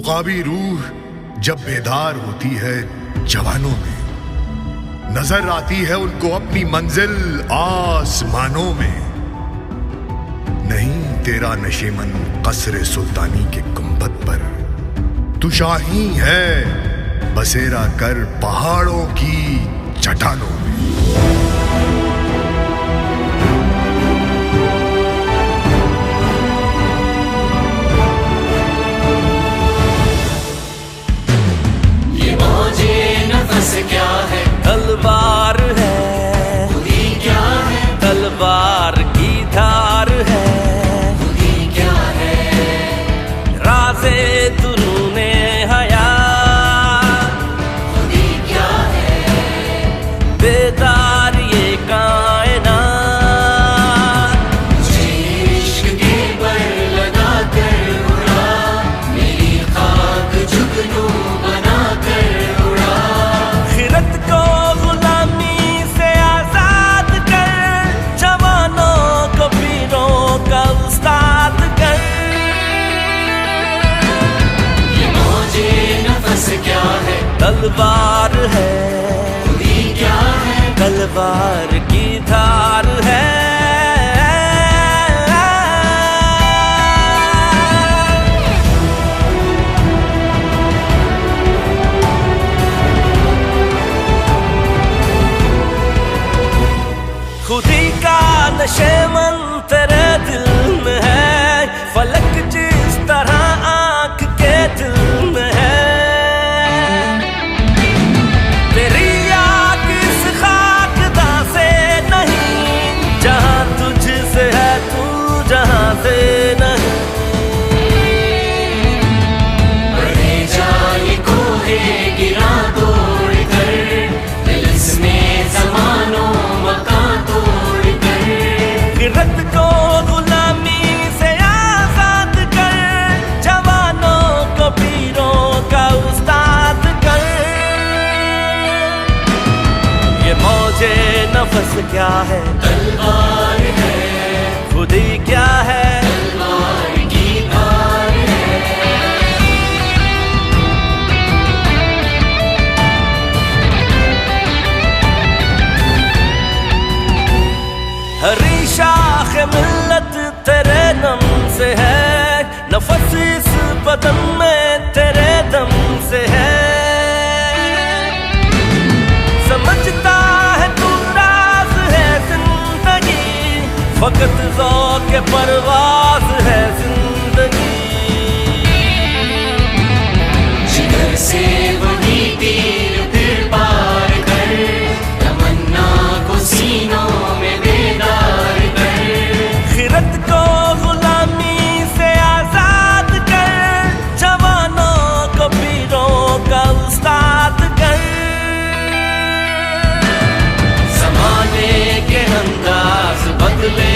उकाबी रूह जब बेदार होती है जवानों में, नजर आती है उनको अपनी मंजिल आसमानों में। नहीं तेरा नशेमन कसरे सुल्तानी के गुंबद पर, तू शाही है बसेरा कर पहाड़ों की चट्टानों में। क्या है तलवार है, खुदी क्या है, तलवार की धार है, खुदी क्या है, राज़े दुरूने हया, खुदी क्या है, बेदार ये कायनात, मुझे इश्क के पर लगा कर उड़ा, मेरी खाक जुगनू बना कर उड़ा। खिरत को गुलामी से आजाद कर, जवानों को पीरों का उस्ताद कर। ये मौजे नफस क्या है, तलवार है, खुदी क्या है, तलवार की धार है। खुदी का नशेमन तेरे दिल में है, फलक जिस तरह आंख के दिल में है। तेरी आग इस खाकदा से नहीं, जहां तुझसे है तू जहां से नहीं। बढ़े जाए कोहे गिरा तोड़ कर, दिल में जमानों मकान तोड़ कर। खिरत को गुलामी से आजाद कर, जवानों को पीरों का उस्ताद कर। ये मौजे नफस क्या है, तलवार है, खुदी क्या है, तलवार की धार है। हरी शाख मिल्लत तेरे नम से है, नफस इस बदन में तेरे दम से है। समझता है तू राज है जिंदगी, फकत ज़ौक़ परवाज़ है जिंदगी। जिगर से वही तीर फिर पार कर, तमन्ना को सीनों में बेदार कर। खिरत को गुलामी से आजाद कर, जवानों को पीरों का उस्ताद कर। ज़माने के अंदाज़ बदले